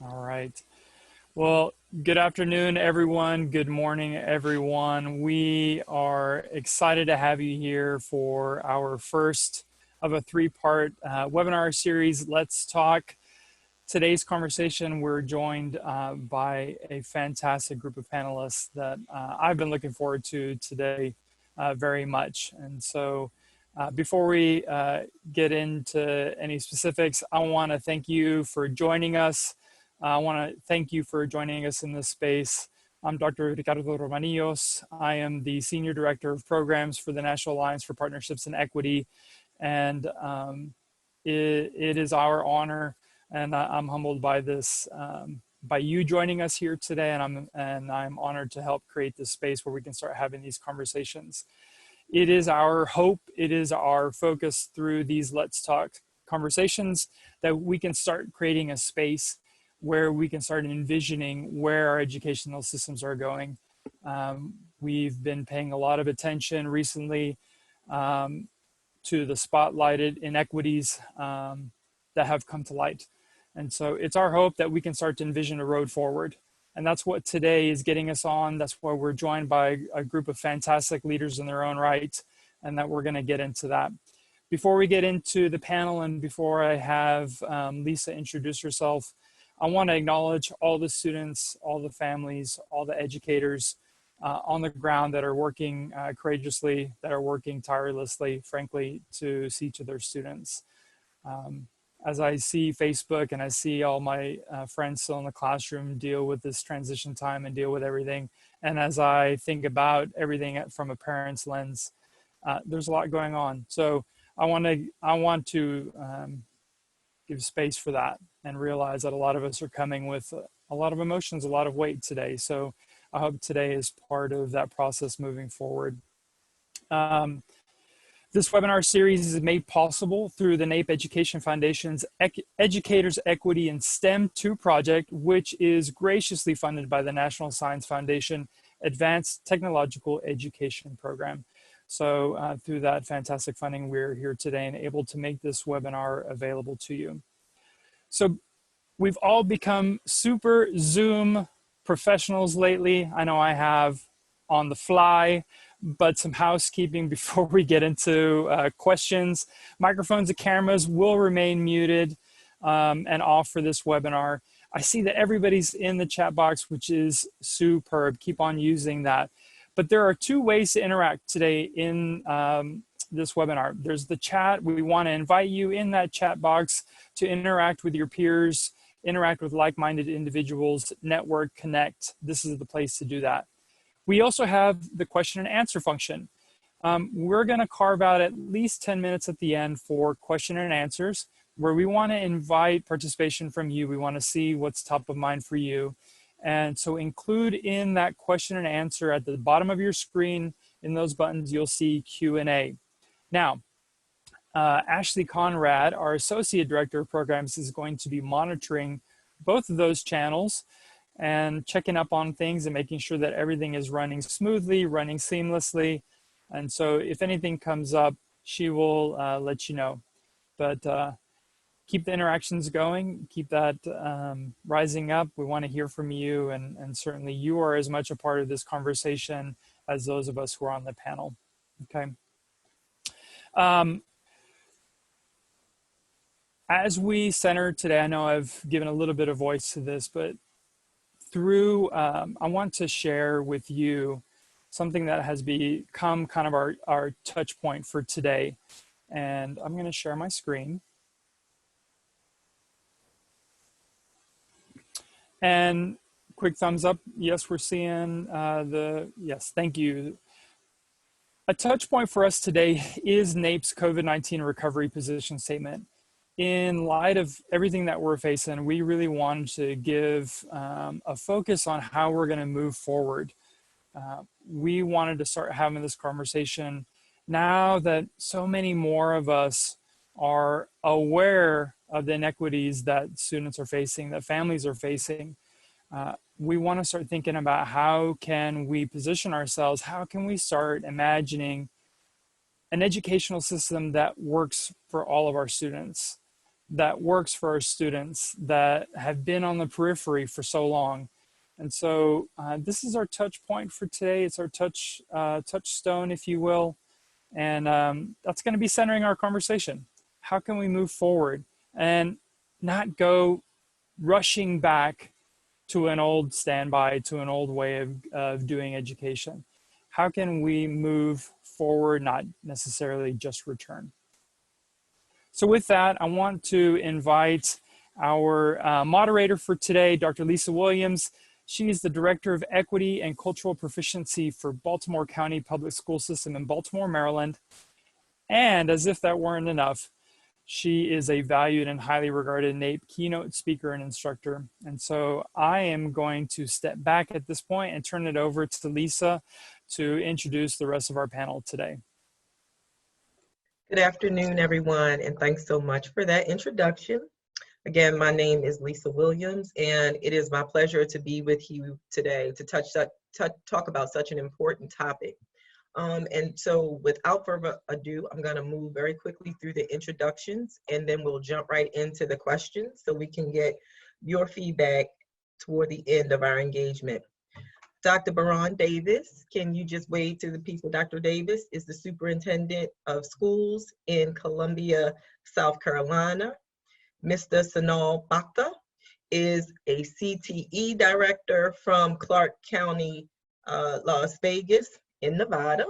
All right. Well, good afternoon, everyone. Good morning, everyone. We are excited to have you here for our first of a three-part webinar series, Let's Talk. Today's conversation, we're joined by a fantastic group of panelists that I've been looking forward to today very much. And so before we get into any specifics, I want to thank you for joining us. I want to thank you for joining us in this space. I'm Dr. Ricardo Romanillos. I am the Senior Director of Programs for the National Alliance for Partnerships and Equity. And it is our honor, and I'm humbled by this, by you joining us here today, and I'm honored to help create this space where we can start having these conversations. It is our hope, it is our focus through these Let's Talk conversations that we can start creating a space where we can start envisioning where our educational systems are going. We've been paying a lot of attention recently to the spotlighted inequities that have come to light. And so it's our hope that we can start to envision a road forward. And that's what today is getting us on. That's why we're joined by a group of fantastic leaders in their own right, and that we're going to get into that. Before we get into the panel and before I have Lisa introduce herself, I want to acknowledge all the students, all the families, all the educators on the ground that are working courageously, that are working tirelessly, frankly, to see to their students. As I see Facebook and I see all my friends still in the classroom deal with this transition time and deal with everything, and as I think about everything from a parent's lens, there's a lot going on. So I want to give space for that and realize that a lot of us are coming with a lot of emotions, a lot of weight today. So I hope today is part of that process moving forward. This webinar series is made possible through the NAPE Education Foundation's Educators Equity in STEM 2 project, which is graciously funded by the National Science Foundation Advanced Technological Education Program. So through that fantastic funding, we're here today and able to make this webinar available to you. So we've all become super Zoom professionals lately. I know I have on the fly, but some housekeeping before we get into questions. Microphones and cameras will remain muted and off for this webinar. I see that everybody's in the chat box, which is superb. Keep on using that. But there are two ways to interact today in this webinar. There's the chat. We want to invite you in that chat box to interact with your peers, interact with like-minded individuals, network, connect. This is the place to do that. We also have the question and answer function. We're going to carve out at least 10 minutes at the end for question and answers, where we want to invite participation from you. We want to see what's top of mind for you. And so include in that question and answer at the bottom of your screen, in those buttons, you'll see Q&A. Now, Ashley Conrad, our Associate Director of Programs, is going to be monitoring both of those channels and checking up on things and making sure that everything is running smoothly, running seamlessly. And so if anything comes up, she will let you know. But keep the interactions going, keep that rising up. We want to hear from you, and certainly you are as much a part of this conversation as those of us who are on the panel, okay? As we center today, I know I've given a little bit of voice to this, but through, I want to share with you something that has become kind of our touch point for today. And I'm going to share my screen. And quick thumbs up. Yes, we're seeing yes, thank you. A touch point for us today is NAPE's COVID-19 recovery position statement. In light of everything that we're facing, we really wanted to give a focus on how we're going to move forward. We wanted to start having this conversation now that so many more of us are aware of the inequities that students are facing, that families are facing. We want to start thinking about how can we position ourselves, how can we start imagining an educational system that works for all of our students, that works for our students that have been on the periphery for so long. And so this is our touch point for today. It's our touchstone, if you will. And that's going to be centering our conversation. How can we move forward and not go rushing back to an old standby, to an old way of doing education? How can we move forward, not necessarily just return? So with that, I want to invite our moderator for today, Dr. Lisa Williams. She is the Director of Equity and Cultural Proficiency for Baltimore County Public School System in Baltimore, Maryland. And as if that weren't enough, she is a valued and highly regarded NAPE keynote speaker and instructor. And so I am going to step back at this point and turn it over to Lisa to introduce the rest of our panel today. Good afternoon, everyone, and thanks so much for that introduction. Again, my name is Lisa Williams, and it is my pleasure to be with you today to talk about such an important topic. And so without further ado, I'm going to move very quickly through the introductions, and then we'll jump right into the questions so we can get your feedback toward the end of our engagement. Dr. Baron Davis, can you just wave to the people? Dr. Davis is the Superintendent of Schools in Columbia, South Carolina. Mr. Snehal Bhakta is a CTE Director from Clark County, Las Vegas in Nevada.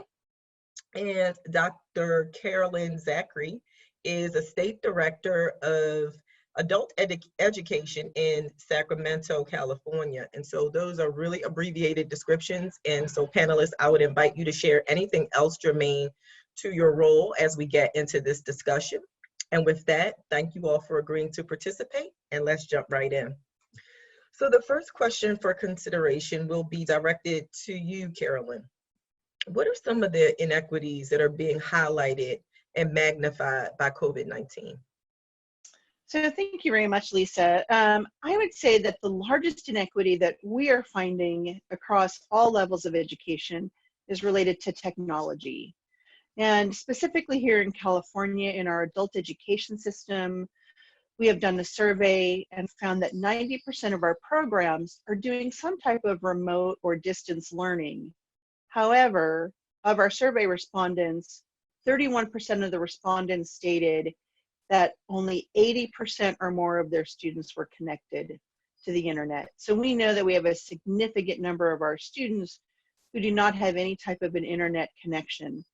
And Dr. Carolyn Zachry is a State Director of Adult Education in Sacramento, California. And so those are really abbreviated descriptions. And so panelists, I would invite you to share anything else germane to your role as we get into this discussion. And with that, thank you all for agreeing to participate, and let's jump right in. So the first question for consideration will be directed to you, Carolyn. What are some of the inequities that are being highlighted and magnified by COVID-19? So thank you very much, Lisa. I would say that the largest inequity that we are finding across all levels of education is related to technology. And specifically here in California, in our adult education system, we have done a survey and found that 90% of our programs are doing some type of remote or distance learning. However, of our survey respondents, 31% of the respondents stated that only 80% or more of their students were connected to the internet. So we know that we have a significant number of our students who do not have any type of an internet connection.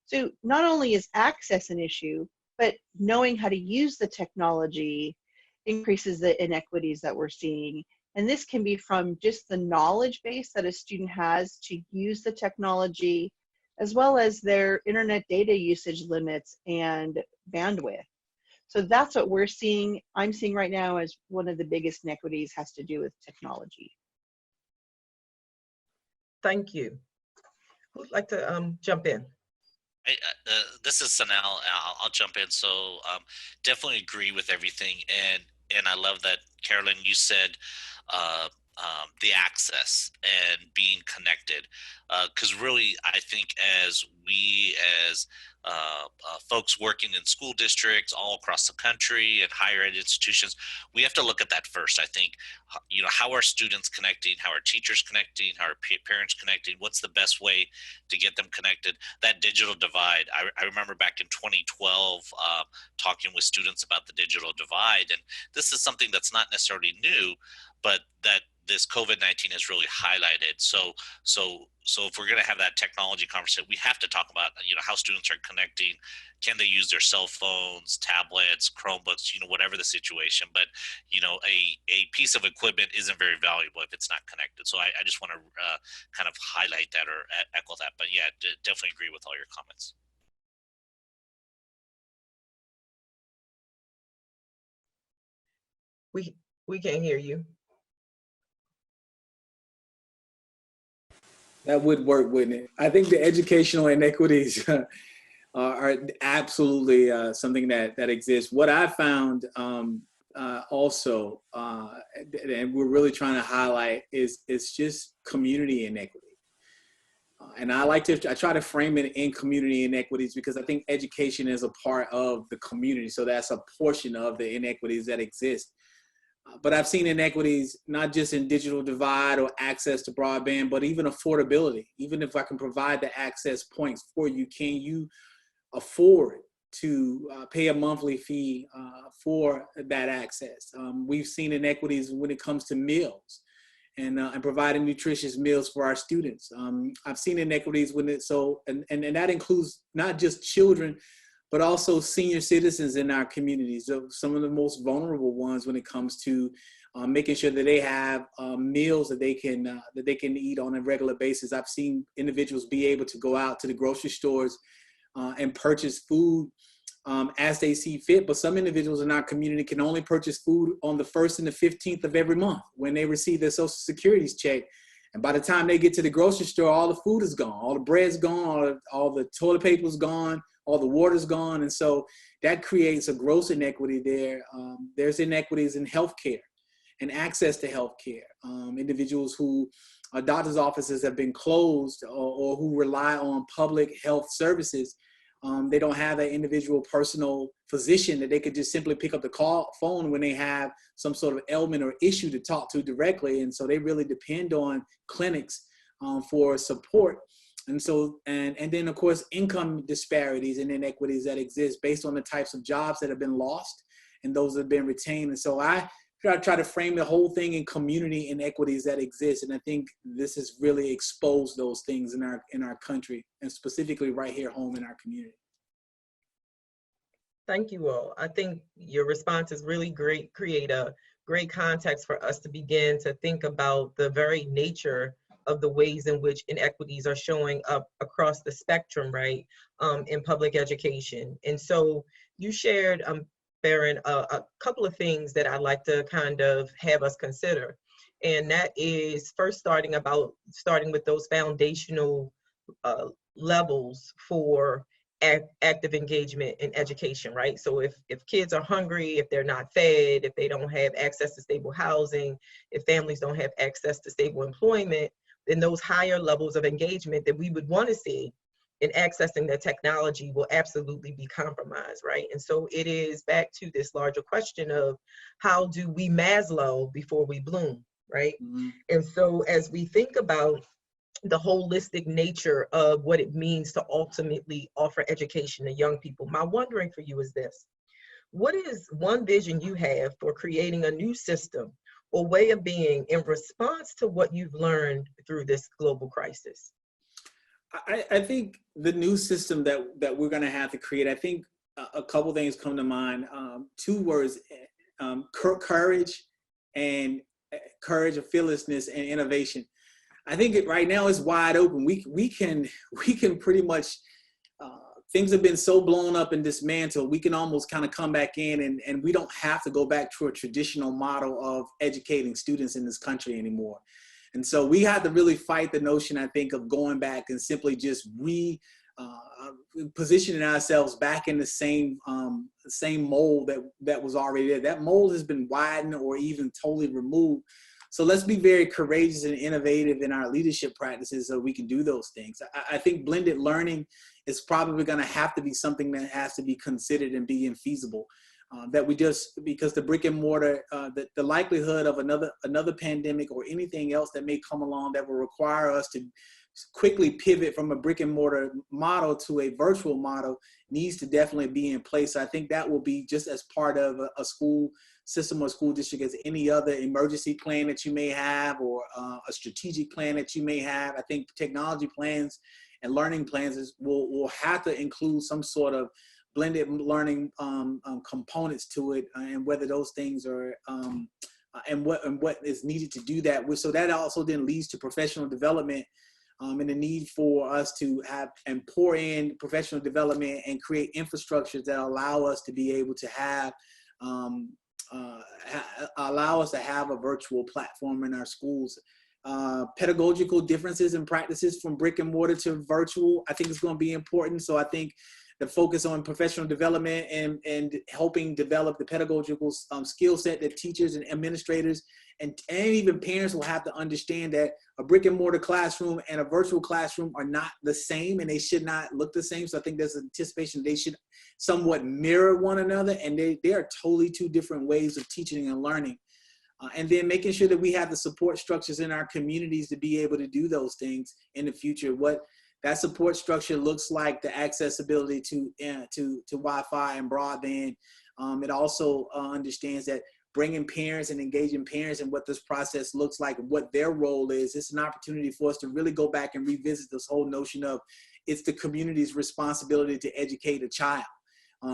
So not only is access an issue, but knowing how to use the technology increases the inequities that we're seeing. And this can be from just the knowledge base that a student has to use the technology, as well as their internet data usage limits and bandwidth. So that's what we're seeing. I'm seeing right now as one of the biggest inequities has to do with technology. Thank you. Who'd like to jump in? This is Snehal. I'll jump in. So definitely agree with everything, and I love that, Carolyn, you said the access and being connected, because really I think as we as folks working in school districts all across the country and higher ed institutions, we have to look at that first. I think, how are students connecting, how are teachers connecting, how are parents connecting, what's the best way to get them connected? That digital divide, I remember back in 2012 talking with students about the digital divide, and this is something that's not necessarily new, but that this COVID-19 has really highlighted. So if we're going to have that technology conversation, we have to talk about, how students are connecting. Can they use their cell phones, tablets, Chromebooks, whatever the situation, but, a piece of equipment isn't very valuable if it's not connected. So I just want to kind of highlight that or echo that, but yeah, definitely agree with all your comments. We can't hear you. That would work, wouldn't it? I think the educational inequities are absolutely something that exists. What I found also, and we're really trying to highlight, is just community inequity. And I try to frame it in community inequities because I think education is a part of the community. So that's a portion of the inequities that exist. But I've seen inequities not just in digital divide or access to broadband, but even affordability. Even if I can provide the access points for you, can you afford to pay a monthly fee for that access? We've seen inequities when it comes to meals and providing nutritious meals for our students. I've seen inequities when and that includes not just children, but also senior citizens in our communities, some of the most vulnerable ones when it comes to making sure that they have meals that they can eat on a regular basis. I've seen individuals be able to go out to the grocery stores and purchase food as they see fit, but some individuals in our community can only purchase food on the 1st and the 15th of every month when they receive their Social Security's check. And by the time they get to the grocery store, all the food is gone, all the bread's gone, all the toilet paper's gone, all the water's gone. And so that creates a gross inequity there. There's inequities in healthcare and access to healthcare. Individuals who doctor's offices have been closed or who rely on public health services. They don't have an individual personal physician that they could just simply pick up the phone when they have some sort of ailment or issue to talk to directly. And so they really depend on clinics for support. And so, and then of course, income disparities and inequities that exist based on the types of jobs that have been lost and those that have been retained. And so I try to frame the whole thing in community inequities that exist. And I think this has really exposed those things in our country, and specifically right here home in our community. Thank you all. I think your response is really great, create a great context for us to begin to think about the very nature of the ways in which inequities are showing up across the spectrum, right, in public education. And so you shared, Baron, a couple of things that I'd like to kind of have us consider. And that is first starting with those foundational levels for active engagement in education, right? So if kids are hungry, if they're not fed, if they don't have access to stable housing, if families don't have access to stable employment, then those higher levels of engagement that we would want to see in accessing the technology will absolutely be compromised, right? And so it is back to this larger question of how do we Maslow before we bloom, right? Mm-hmm. And so as we think about the holistic nature of what it means to ultimately offer education to young people, my wondering for you is this: what is one vision you have for creating a new system or way of being in response to what you've learned through this global crisis? I think the new system that we're going to have to create, I think a couple things come to mind. Two words, courage and courage, of fearlessness and innovation. I think right now is wide open. We can pretty much, things have been so blown up and dismantled, we can almost kind of come back in and we don't have to go back to a traditional model of educating students in this country anymore. And so we have to really fight the notion, I think, of going back and simply just positioning ourselves back in the same mold that was already there. That mold has been widened or even totally removed. So let's be very courageous and innovative in our leadership practices so we can do those things. I think blended learning is probably going to have to be something that has to be considered and be infeasible. Because the brick and mortar, the likelihood of another pandemic or anything else that may come along that will require us to quickly pivot from a brick and mortar model to a virtual model needs to definitely be in place. So I think that will be just as part of a school system or school district as any other emergency plan that you may have or a strategic plan that you may have. I think technology plans and learning plans will have to include some sort of blended learning components to it, and whether those things are and what is needed to do that. So that also then leads to professional development and the need for us to have and pour in professional development and create infrastructures that allow us to be able to have allow us to have a virtual platform in our schools. Pedagogical differences and practices from brick and mortar to virtual, I think is going to be important. So I think the focus on professional development and helping develop the pedagogical skill set that teachers and administrators and even parents will have to understand, that a brick and mortar classroom and a virtual classroom are not the same, and they should not look the same. So I think there's an anticipation they should somewhat mirror one another, and they are totally two different ways of teaching and learning. And then making sure that we have the support structures in our communities to be able to do those things in the future. What that support structure looks like, the accessibility to Wi-Fi and broadband. It also understands that bringing parents and engaging parents in what this process looks like and what their role is. It's an opportunity for us to really go back and revisit this whole notion of it's the community's responsibility to educate a child.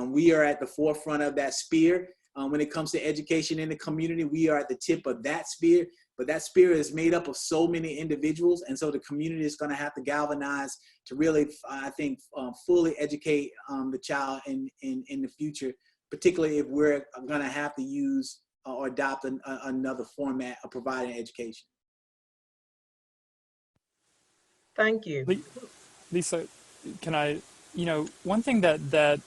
We are at the forefront of that spear. When it comes to education in the community, we are at the tip of that spear, but that spear is made up of so many individuals. And so the community is going to have to galvanize to really, I think, fully educate the child in the future, particularly if we're going to have to use or adopt another format of providing education. Thank you. Lisa, can I, one thing that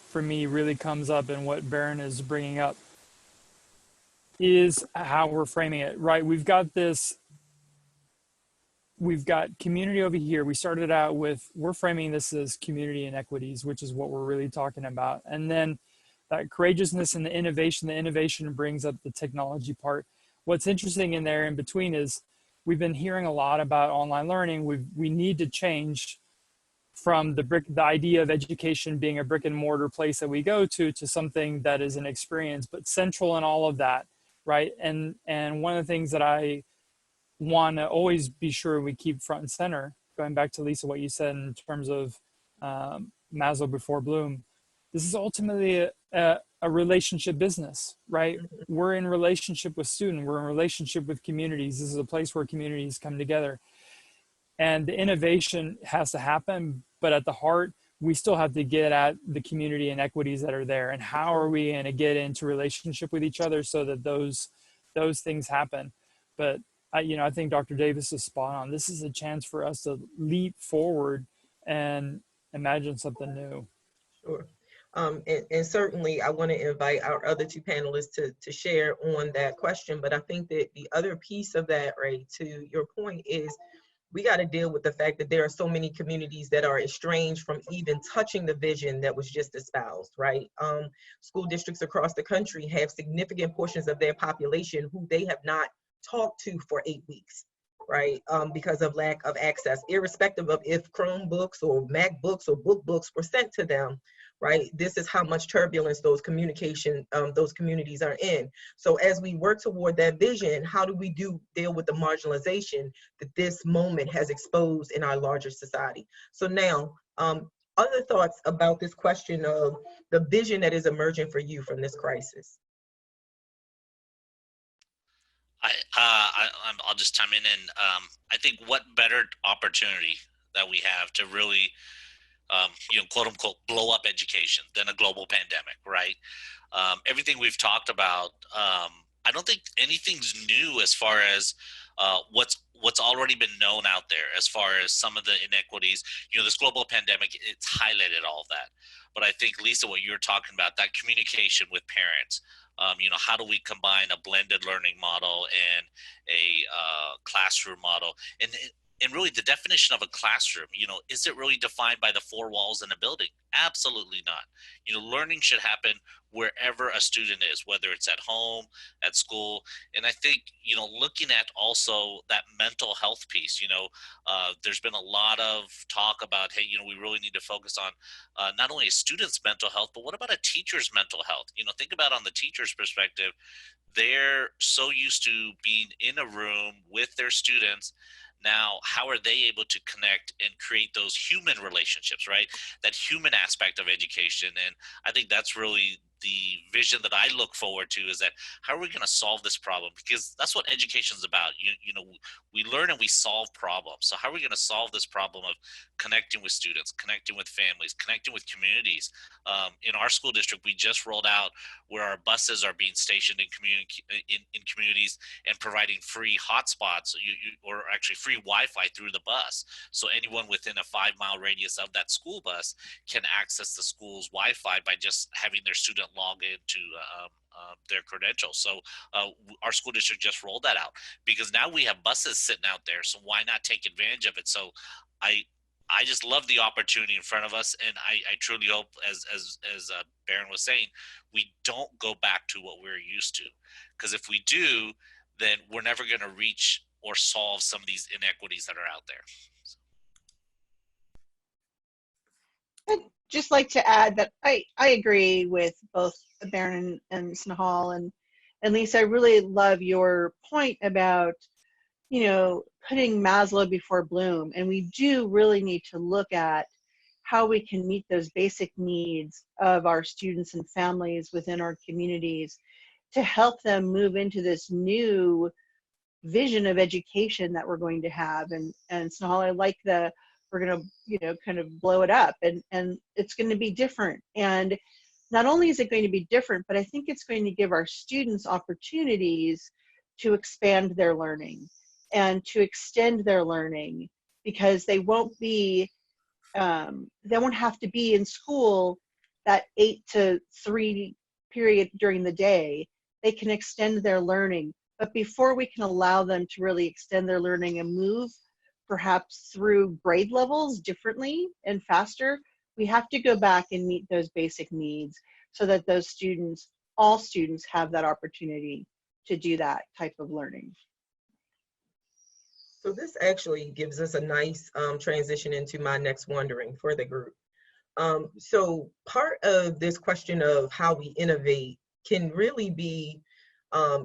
for me really comes up in what Baron is bringing up is how we're framing it, right? We've got community over here. We started out with, we're framing this as community inequities, which is what we're really talking about. And then that courageousness and the innovation brings up the technology part. What's interesting in there in between is we've been hearing a lot about online learning. We need to change from the idea of education being a brick and mortar place that we go to something that is an experience, but central in all of that, right? And one of the things that I want to always be sure we keep front and center, going back to Lisa, what you said in terms of Maslow before Bloom, this is ultimately a relationship business, right? We're in relationship with students, we're in relationship with communities. This is a place where communities come together. And the innovation has to happen, but at the heart, we still have to get at the community inequities that are there. And how are we going to get into relationship with each other so that those things happen? But I think Dr. Davis is spot on. This is a chance for us to leap forward and imagine something new. Sure. And certainly I want to invite our other two panelists to share on that question. But I think that the other piece of that, right, to your point, is we got to deal with the fact that there are so many communities that are estranged from even touching the vision that was just espoused, right? School districts across the country have significant portions of their population who they have not talked to for 8 weeks, right? Because of lack of access, irrespective of if Chromebooks or MacBooks or book books were sent to them, right? This is how much turbulence those communities are in. So as we work toward that vision, how do we deal with the marginalization that this moment has exposed in our larger society? So now, other thoughts about this question of the vision that is emerging for you from this crisis? I'll just chime in, and I think what better opportunity that we have to really, quote unquote, blow up education than a global pandemic, right? Everything we've talked about, I don't think anything's new as far as what's already been known out there, as far as some of the inequities. This global pandemic, it's highlighted all of that. But I think, Lisa, what you're talking about, that communication with parents, how do we combine a blended learning model and a classroom model? And really the definition of a classroom, is it really defined by the four walls in a building? Absolutely not. Learning should happen wherever a student is, whether it's at home, at school. And I think, looking at also that mental health piece, there's been a lot of talk about, hey, we really need to focus on not only a student's mental health, but what about a teacher's mental health? Think about on the teacher's perspective, they're so used to being in a room with their students. Now, how are they able to connect and create those human relationships, right? That human aspect of education. And I think that's really the vision that I look forward to, is that how are we going to solve this problem? Because that's what education is about. We learn and we solve problems. So how are we going to solve this problem of connecting with students, connecting with families, connecting with communities? In our school district, we just rolled out where our buses are being stationed in communities and providing free hotspots, or actually free Wi-Fi through the bus. So anyone within a 5-mile radius of that school bus can access the school's Wi-Fi by just having their student doesn't log into their credentials. So our school district just rolled that out, because now we have buses sitting out there. So why not take advantage of it? So I just love the opportunity in front of us, and I truly hope, as Baron was saying, we don't go back to what we're used to, because if we do, then we're never going to reach or solve some of these inequities that are out there. I'd just like to add that I agree with both Baron and Snehal, and Lisa, I really love your point about, you know, putting Maslow before Bloom. And we do really need to look at how we can meet those basic needs of our students and families within our communities to help them move into this new vision of education that we're going to have. And Snehal, I like we're going to, you know, kind of blow it up, and it's going to be different. And not only is it going to be different, but I think it's going to give our students opportunities to expand their learning and to extend their learning, because they won't have to be in school that 8 to 3 period during the day. They can extend their learning. But before we can allow them to really extend their learning and move perhaps through grade levels differently and faster, we have to go back and meet those basic needs so that those students, all students, have that opportunity to do that type of learning. So this actually gives us a nice transition into my next wondering for the group. So part of this question of how we innovate can really be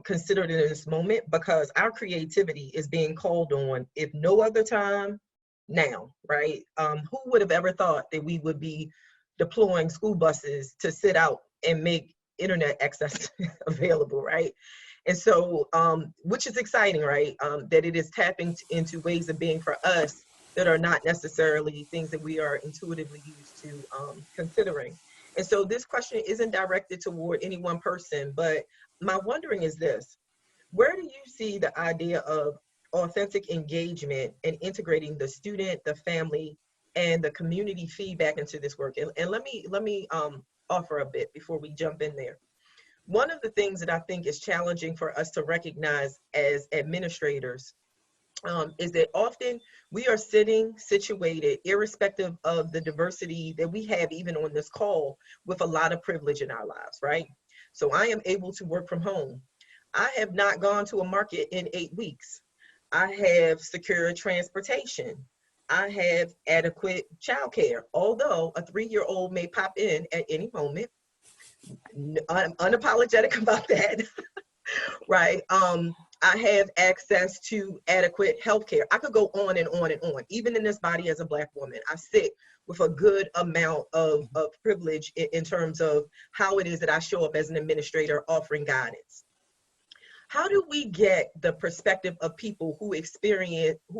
considered in this moment, because our creativity is being called on, if no other time, now, right? Who would have ever thought that we would be deploying school buses to sit out and make internet access available, right? And so, which is exciting, right? That it is tapping into ways of being for us that are not necessarily things that we are intuitively used to considering. And so this question isn't directed toward any one person, but my wondering is this: where do you see the idea of authentic engagement and integrating the student, the family, and the community feedback into this work? And let me offer a bit before we jump in there. One of the things that I think is challenging for us to recognize as administrators is that often we are situated, irrespective of the diversity that we have even on this call, with a lot of privilege in our lives, right? So I am able to work from home. I have not gone to a market in 8 weeks. I have secure transportation. I have adequate childcare, although a 3-year-old may pop in at any moment. I'm unapologetic about that, right? I have access to adequate healthcare. I could go on and on and on. Even in this body as a Black woman, I sit with a good amount of privilege in terms of how it is that I show up as an administrator offering guidance. How do we get the perspective of people who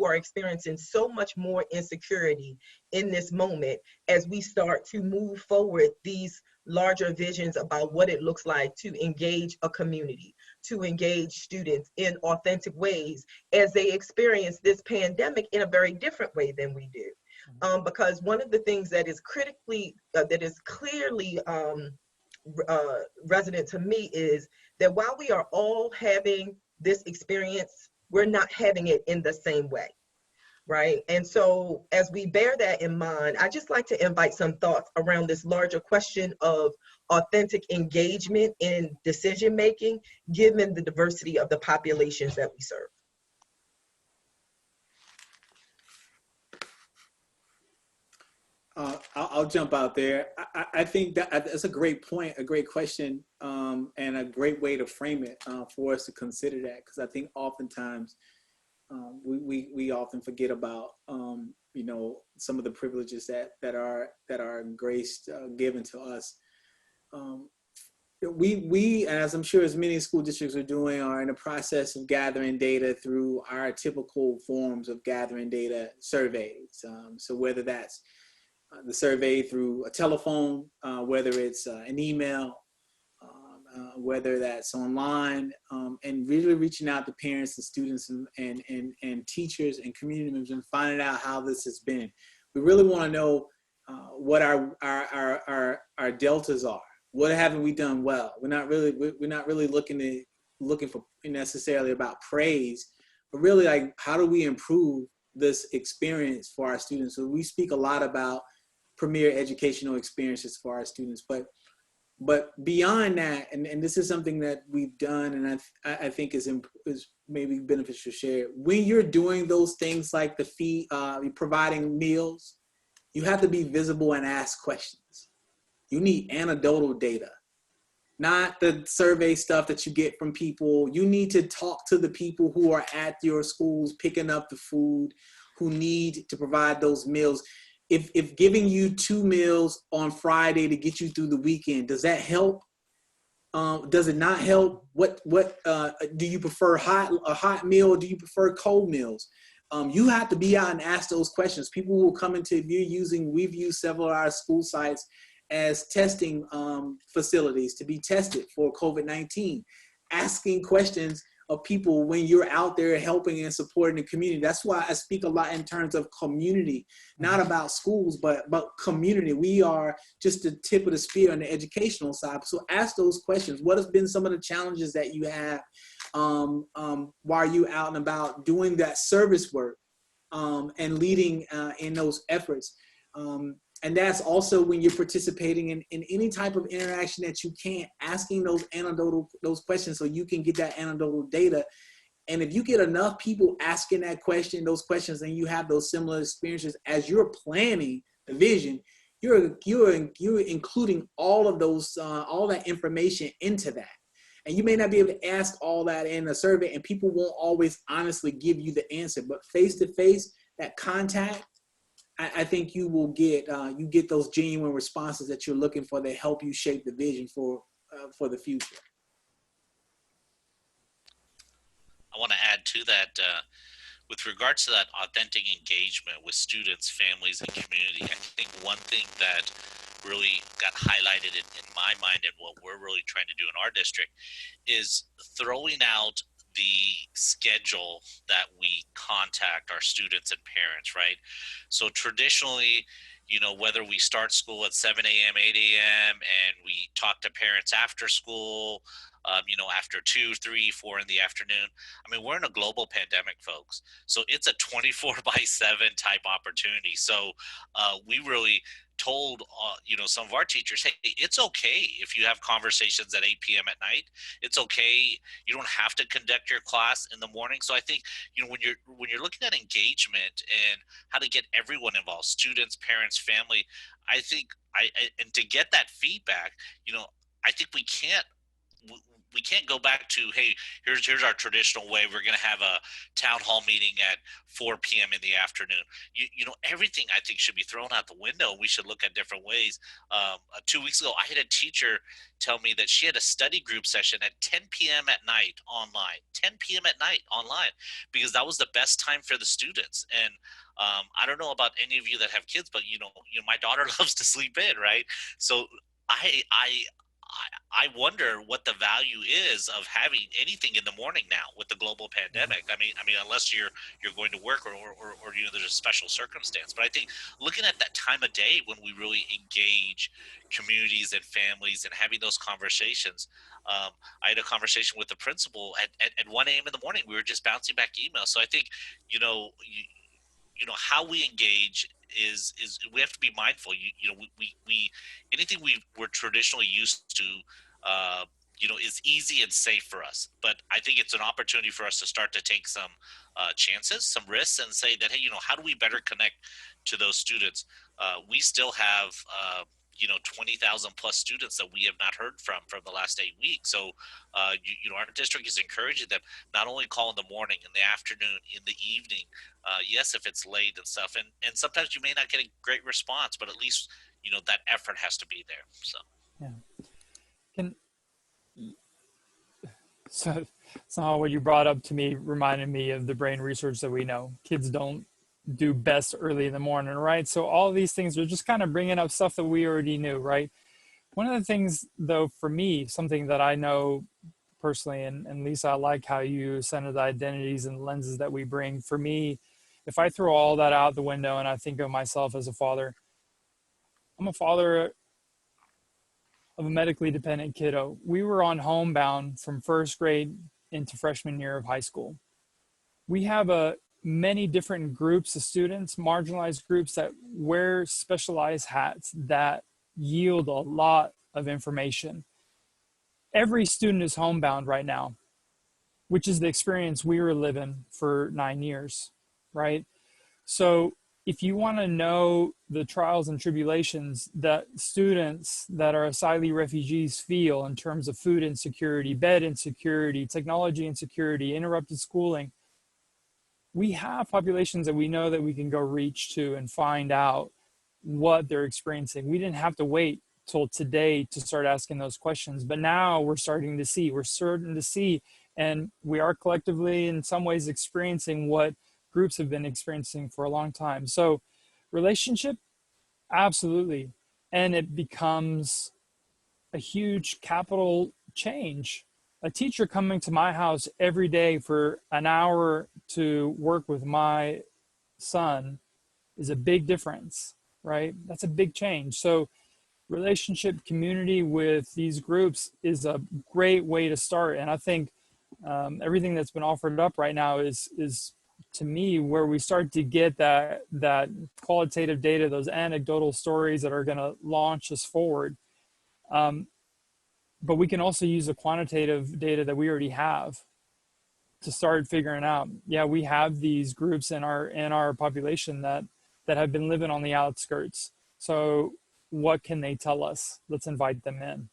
are experiencing so much more insecurity in this moment as we start to move forward these larger visions about what it looks like to engage a community, to engage students in authentic ways as they experience this pandemic in a very different way than we do? Because one of the things that is clearly resonant to me is that while we are all having this experience, we're not having it in the same way, right? And so as we bear that in mind, I just like to invite some thoughts around this larger question of authentic engagement in decision making, given the diversity of the populations that we serve. I'll jump out there. I think that's a great point, a great question, and a great way to frame it for us to consider that, because I think oftentimes we often forget about you know, some of the privileges that are graced given to us. We, as I'm sure as many school districts are doing, are in the process of gathering data through our typical forms of gathering data, surveys. So whether that's the survey through a telephone, whether it's an email, whether that's online, and really reaching out to parents and students and teachers and community members and finding out how this has been. We really want to know what our deltas are, what haven't we done well? We're not really looking for necessarily about praise, but really like, how do we improve this experience for our students? So we speak a lot about premier educational experiences for our students, but beyond that, and this is something that we've done, and I think is maybe beneficial to share. When you're doing those things like the feed, providing meals, you have to be visible and ask questions. You need anecdotal data, not the survey stuff that you get from people. You need to talk to the people who are at your schools picking up the food, who need to provide those meals. If giving you 2 meals on Friday to get you through the weekend, does that help? Does it not help? What do you prefer, a hot meal, or do you prefer cold meals? You have to be out and ask those questions. People will come into, we've used several of our school sites as testing facilities to be tested for COVID-19, asking questions of people when you're out there helping and supporting the community. That's why I speak a lot in terms of community, not about schools, but community. We are just the tip of the spear on the educational side. So ask those questions. What has been some of the challenges that you have while you out and about doing that service work and leading in those efforts? And that's also when you're participating in any type of interaction that you can, asking those questions so you can get that anecdotal data. And if you get enough people asking those questions, and you have those similar experiences as you're planning the vision, you're including all of those, all that information into that. And you may not be able to ask all that in a survey, and people won't always honestly give you the answer, but face-to-face, that contact, I think you will get those genuine responses that you're looking for that help you shape the vision for the future. I want to add to that, with regards to that authentic engagement with students, families, and community. I think one thing that really got highlighted in my mind, and what we're really trying to do in our district, is throwing out the schedule that we contact our students and parents, right? So traditionally, whether we start school at 7 a.m., 8 a.m., and we talk to parents after school, after 2, 3, 4 in the afternoon. I mean, we're in a global pandemic, folks. So it's a 24/7 type opportunity. So we really told, some of our teachers, hey, it's okay if you have conversations at 8 p.m. at night. It's okay. You don't have to conduct your class in the morning. So I think, when you're looking at engagement and how to get everyone involved, students, parents, family, I think and to get that feedback, I think we can't go back to, hey, here's our traditional way. We're going to have a town hall meeting at 4 p.m. in the afternoon. Everything I think should be thrown out the window. We should look at different ways. 2 weeks ago, I had a teacher tell me that she had a study group session at 10 p.m. at night online, 10 p.m. at night online, because that was the best time for the students. And I don't know about any of you that have kids, but my daughter loves to sleep in, right? So I wonder what the value is of having anything in the morning now with the global pandemic. I mean, unless you're going to work or there's a special circumstance. But I think looking at that time of day when we really engage communities and families and having those conversations. I had a conversation with the principal at 1 a.m. in the morning. We were just bouncing back emails. So I think, how we engage is we have to be mindful. We anything we're traditionally used to, is easy and safe for us. But I think it's an opportunity for us to start to take some chances, some risks, and say that, hey, how do we better connect to those students? We still have 20,000 plus students that we have not heard from the last 8 weeks. So, our district is encouraging them not only call in the morning, in the afternoon, in the evening. Yes, if it's late and stuff, and sometimes you may not get a great response, but at least that effort has to be there. So, yeah. So what you brought up to me reminded me of the brain research that we know. Kids don't do best early in the morning, right? So all of these things are just kind of bringing up stuff that we already knew, right? One of the things, though, for me, something that I know personally, and Lisa, I like how you center the identities and lenses that we bring. For me, if I throw all that out the window and I think of myself as a father, I'm a father of a medically dependent kiddo. We were on homebound from first grade into freshman year of high school. We have many different groups of students, marginalized groups that wear specialized hats that yield a lot of information. Every student is homebound right now, which is the experience we were living for 9 years, right? So if you want to know the trials and tribulations that students that are asylee refugees feel in terms of food insecurity, bed insecurity, technology insecurity, interrupted schooling, we have populations that we know that we can go reach to and find out what they're experiencing. We didn't have to wait till today to start asking those questions, but now we're starting to see, and we are collectively in some ways experiencing what groups have been experiencing for a long time. So relationship, absolutely. And it becomes a huge capital change. A teacher coming to my house every day for an hour to work with my son is a big difference, right? That's a big change. So relationship community with these groups is a great way to start. And I think everything that's been offered up right now is to me where we start to get that qualitative data, those anecdotal stories that are going to launch us forward. But we can also use the quantitative data that we already have to start figuring out, yeah, we have these groups in our population that have been living on the outskirts. So what can they tell us? Let's invite them in.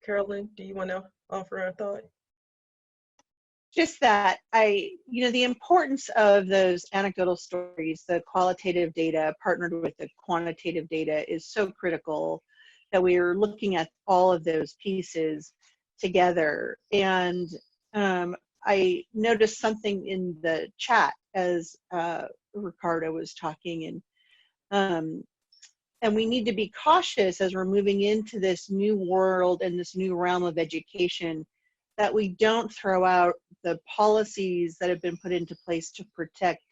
Carolyn, do you want to offer a thought? Just that the importance of those anecdotal stories, the qualitative data partnered with the quantitative data is so critical that we are looking at all of those pieces together. And I noticed something in the chat as Ricardo was talking, and we need to be cautious as we're moving into this new world and this new realm of education, that we don't throw out the policies that have been put into place to protect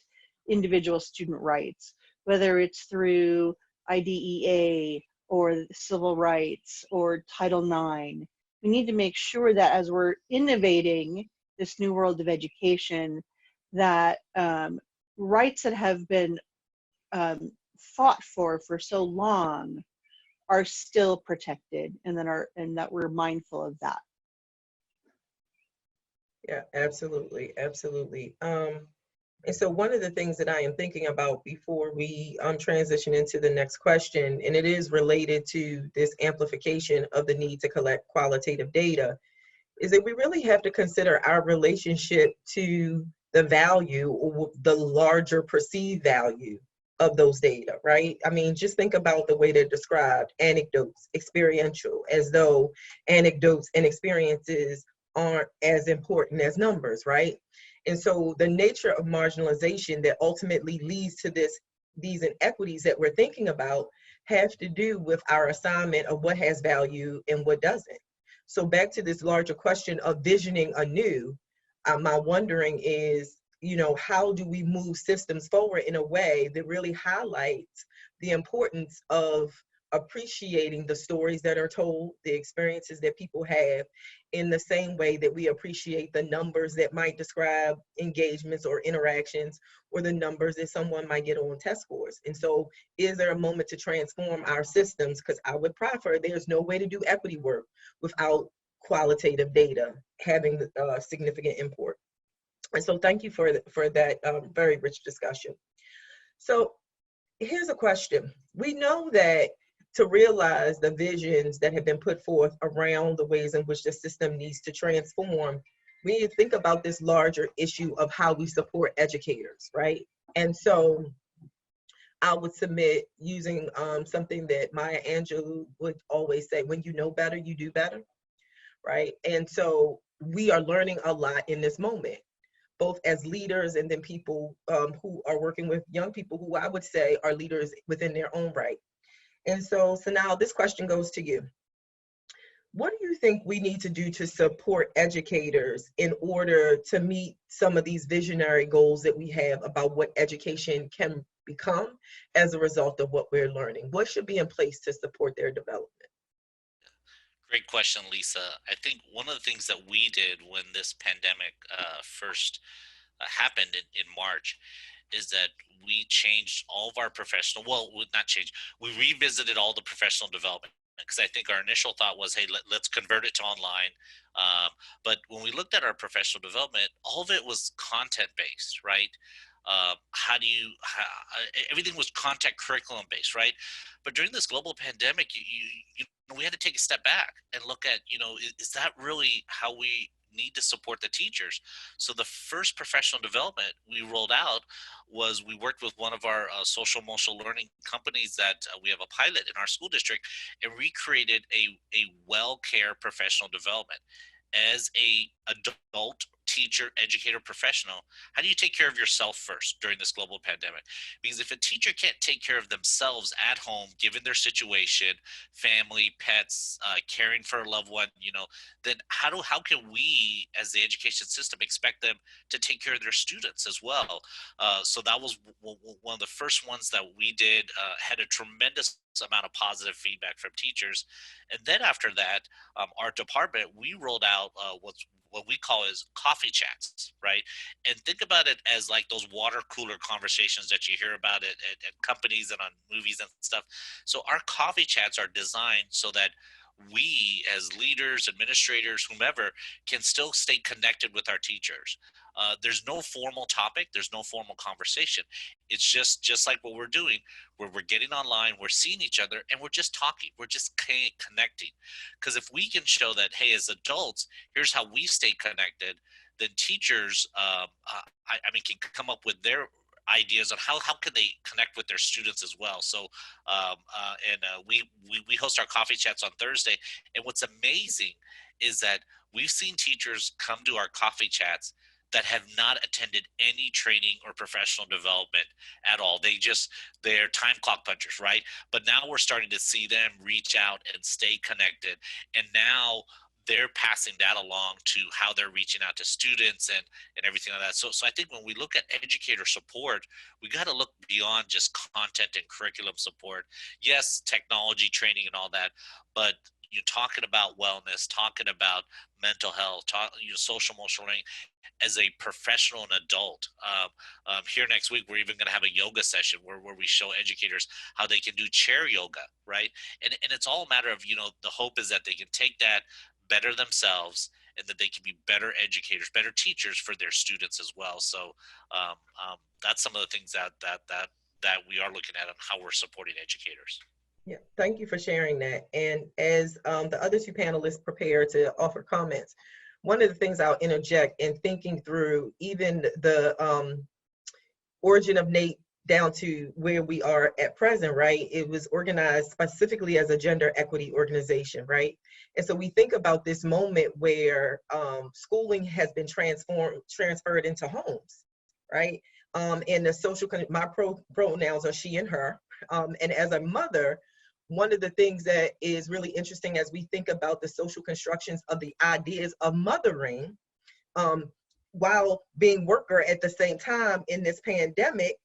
individual student rights, whether it's through IDEA or civil rights or Title IX. We need to make sure that as we're innovating this new world of education, that rights that have been fought for so long are still protected, and that we're mindful of that. Yeah, absolutely, absolutely. And so one of the things that I am thinking about before we transition into the next question, and it is related to this amplification of the need to collect qualitative data, is that we really have to consider our relationship to the value or the larger perceived value of those data, right? I mean, just think about the way they're described: anecdotes, experiential, as though anecdotes and experiences aren't as important as numbers, right? And so the nature of marginalization that ultimately leads to these inequities that we're thinking about have to do with our assignment of what has value and what doesn't. So back to this larger question of visioning anew, my wondering is, how do we move systems forward in a way that really highlights the importance of appreciating the stories that are told, the experiences that people have, in the same way that we appreciate the numbers that might describe engagements or interactions, or the numbers that someone might get on test scores. And so is there a moment to transform our systems? Because I would prefer, there's no way to do equity work without qualitative data having significant import. And so thank you for that very rich discussion. So here's a question. We know that to realize the visions that have been put forth around the ways in which the system needs to transform, we need to think about this larger issue of how we support educators, right? And so I would submit using something that Maya Angelou would always say: when you know better, you do better, right? And so we are learning a lot in this moment, both as leaders and then people who are working with young people who I would say are leaders within their own right. And so now this question goes to you. What do you think we need to do to support educators in order to meet some of these visionary goals that we have about what education can become as a result of what we're learning? What should be in place to support their development? Great question, Lisa. I think one of the things that we did when this pandemic first happened in March is that we changed all of our professional, well, not changed, we revisited all the professional development, because I think our initial thought was, hey, let's convert it to online. But when we looked at our professional development, all of it was content based, right? Everything was content curriculum based, right? But during this global pandemic, we had to take a step back and look at, is that really how we need to support the teachers? So the first professional development we rolled out was we worked with one of our social emotional learning companies that we have a pilot in our school district, and we created a well care professional development. As a adult teacher, educator, professional, how do you take care of yourself first during this global pandemic? Because if a teacher can't take care of themselves at home, given their situation, family, pets, caring for a loved one, then how can we as the education system expect them to take care of their students as well? So that was one of the first ones that we did, had a tremendous amount of positive feedback from teachers. And then after that, our department, we rolled out what we call is coffee chats, right? And think about it as like those water cooler conversations that you hear about at companies and on movies and stuff. So our coffee chats are designed so that we as leaders, administrators, whomever, can still stay connected with our teachers. There's no formal topic, there's no formal conversation. It's just like what we're doing, where we're getting online, we're seeing each other, and we're just talking, we're just connecting. Because if we can show that, hey, as adults, here's how we stay connected, then teachers, can come up with their ideas on how can they connect with their students as well. So we host our coffee chats on Thursday, and what's amazing is that we've seen teachers come to our coffee chats that have not attended any training or professional development at all. They're time clock punchers, right? But now we're starting to see them reach out and stay connected, and now they're passing that along to how they're reaching out to students and everything like that. So I think when we look at educator support, we got to look beyond just content and curriculum support. Yes, technology training and all that, but you're talking about wellness, talking about mental health, social emotional learning as a professional and adult. Here next week, we're even going to have a yoga session where we show educators how they can do chair yoga, right? And it's all a matter of, the hope is that they can take that, better themselves, and that they can be better educators, better teachers for their students as well. So that's some of the things that we are looking at on how we're supporting educators. Yeah, thank you for sharing that. And as the other two panelists prepare to offer comments, one of the things I'll interject in thinking through even the origin of NAPE down to where we are at present, right? It was organized specifically as a gender equity organization, right? And so we think about this moment where schooling has been transferred into homes, right? And the social, my pronouns are she and her. And as a mother, one of the things that is really interesting as we think about the social constructions of the ideas of mothering, while being worker at the same time in this pandemic,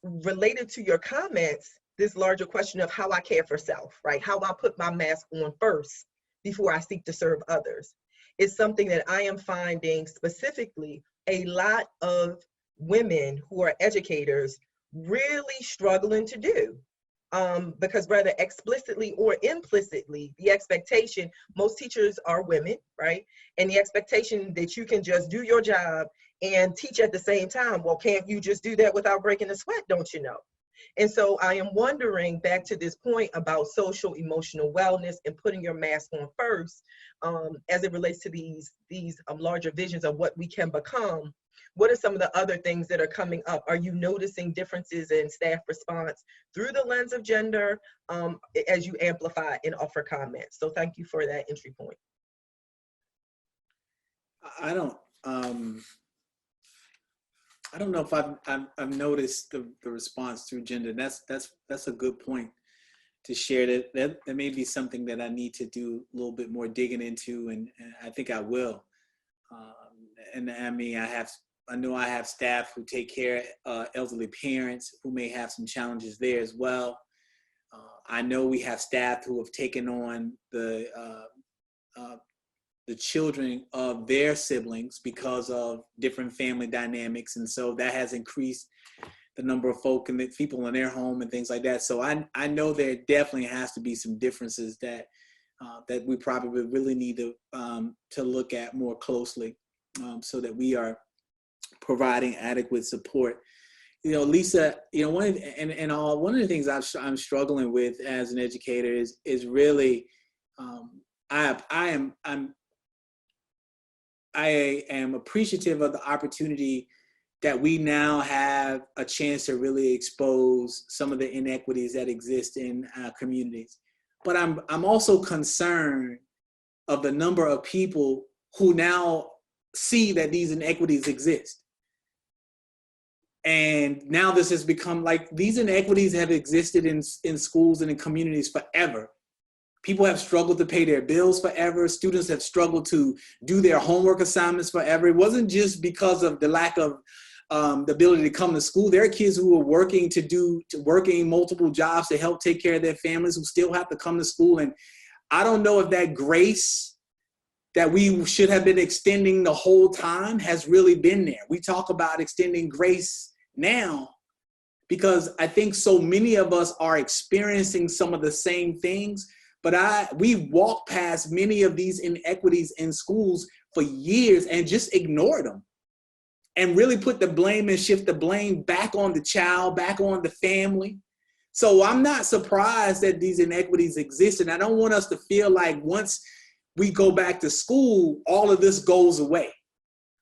related to your comments, this larger question of how I care for self, right? How I put my mask on first before I seek to serve others is something that I am finding specifically a lot of women who are educators really struggling to do. Because whether explicitly or implicitly, the expectation, most teachers are women, right? And the expectation that you can just do your job and teach at the same time. Well, can't you just do that without breaking a sweat, don't you know? And so I am wondering, back to this point about social emotional wellness and putting your mask on first, as it relates to these larger visions of what we can become. What are some of the other things that are coming up? Are you noticing differences in staff response through the lens of gender as you amplify and offer comments? So thank you for that entry point. I don't know if I've noticed the response through gender. That's a good point to share. That may be something that I need to do a little bit more digging into, and I think I will. And I mean, I have I know I have staff who take care of elderly parents who may have some challenges there as well. I know we have staff who have taken on the children of their siblings because of different family dynamics. And so that has increased the number of people in their home and things like that. So I know there definitely has to be some differences that we probably really need to look at more closely, so that we are providing adequate support. You know, Lisa, you know, one of the things I'm struggling with as an educator is really, I am appreciative of the opportunity that we now have a chance to really expose some of the inequities that exist in our communities. But I'm also concerned of the number of people who now see that these inequities exist. And now this has become like, these inequities have existed in schools and in communities forever. People have struggled to pay their bills forever. Students have struggled to do their homework assignments forever. It wasn't just because of the lack of the ability to come to school. There are kids who are working working multiple jobs to help take care of their families who still have to come to school. And I don't know if that grace that we should have been extending the whole time has really been there. We talk about extending grace now because I think so many of us are experiencing some of the same things. But we've walked past many of these inequities in schools for years and just ignored them and really put the blame and shift the blame back on the child, back on the family. So I'm not surprised that these inequities exist. And I don't want us to feel like once we go back to school, all of this goes away.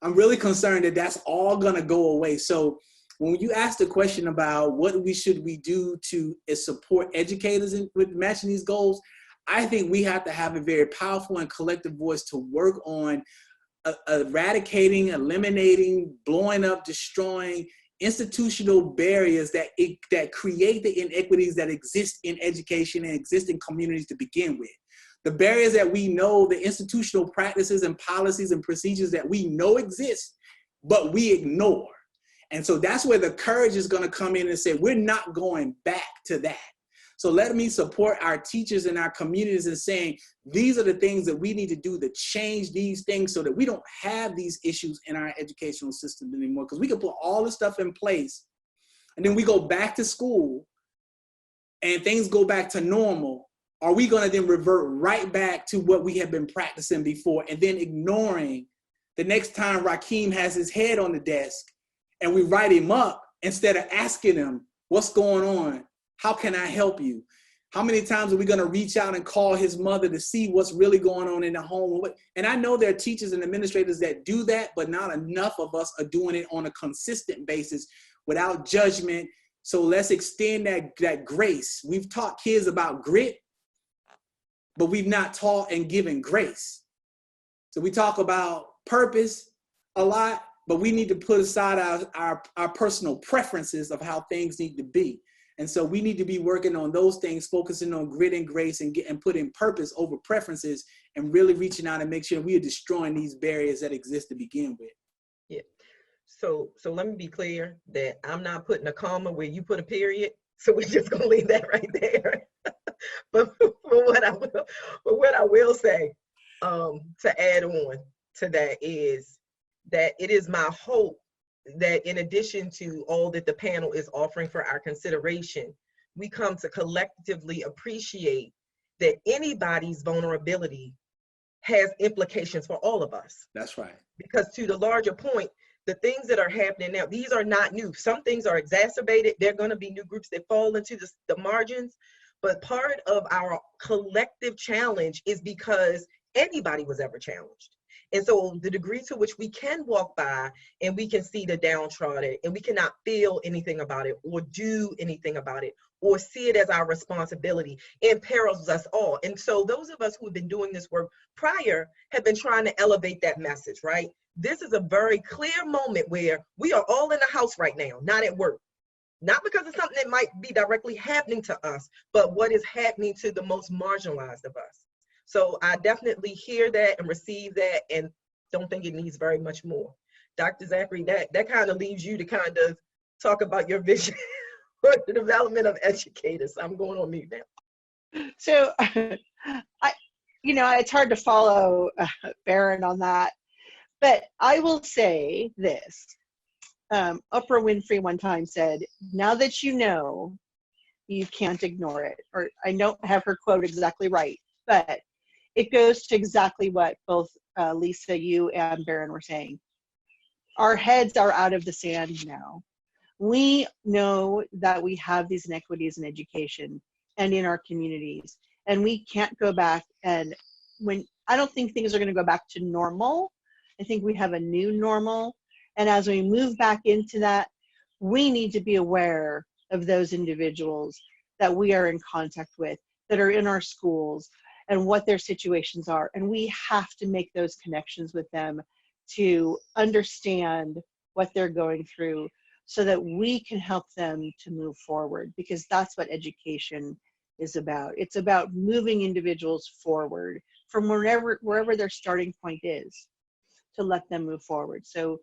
I'm really concerned that that's all gonna go away. So when you ask the question about what should we do to support educators with matching these goals, I think we have to have a very powerful and collective voice to work on eradicating, eliminating, blowing up, destroying institutional barriers that create the inequities that exist in education and exist in communities to begin with. The barriers that we know, the institutional practices and policies and procedures that we know exist, but we ignore. And so that's where the courage is going to come in and say, we're not going back to that. So let me support our teachers and our communities in saying, these are the things that we need to do to change these things so that we don't have these issues in our educational system anymore. Because we can put all this stuff in place and then we go back to school and things go back to normal. Are we going to then revert right back to what we have been practicing before and then ignoring the next time Rakeem has his head on the desk and we write him up instead of asking him, what's going on? How can I help you? How many times are we going to reach out and call his mother to see what's really going on in the home? And I know there are teachers and administrators that do that, but not enough of us are doing it on a consistent basis without judgment. So let's extend that grace. We've taught kids about grit, but we've not taught and given grace. So we talk about purpose a lot, but we need to put aside our personal preferences of how things need to be. And so we need to be working on those things, focusing on grit and grace and putting purpose over preferences and really reaching out and make sure we are destroying these barriers that exist to begin with. Yeah. So let me be clear that I'm not putting a comma where you put a period. So we're just gonna leave that right there. But what I will say to add on to that is that it is my hope that in addition to all that the panel is offering for our consideration, we come to collectively appreciate that anybody's vulnerability has implications for all of us. That's right. Because to the larger point, the things that are happening now, these are not new. Some things are exacerbated. There are going to be new groups that fall into the margins. But part of our collective challenge is because anybody was ever challenged. And so the degree to which we can walk by and we can see the downtrodden and we cannot feel anything about it or do anything about it or see it as our responsibility imperils us all. And so those of us who have been doing this work prior have been trying to elevate that message, right? This is a very clear moment where we are all in the house right now, not at work. Not because of something that might be directly happening to us, but what is happening to the most marginalized of us. So I definitely hear that and receive that and don't think it needs very much more. Dr. Zachry, that kind of leaves you to kind of talk about your vision for the development of educators. I'm going on mute now. So, it's hard to follow Barron on that, but I will say this. Oprah Winfrey one time said, "Now that you know, you can't ignore it." Or I don't have her quote exactly right, but it goes to exactly what both Lisa, you, and Barron were saying. Our heads are out of the sand now. We know that we have these inequities in education and in our communities, and we can't go back. And I don't think things are going to go back to normal. I think we have a new normal. And as we move back into that, we need to be aware of those individuals that we are in contact with, that are in our schools, and what their situations are. And we have to make those connections with them to understand what they're going through, so that we can help them to move forward, because that's what education is about. It's about moving individuals forward from wherever their starting point is, to let them move forward. So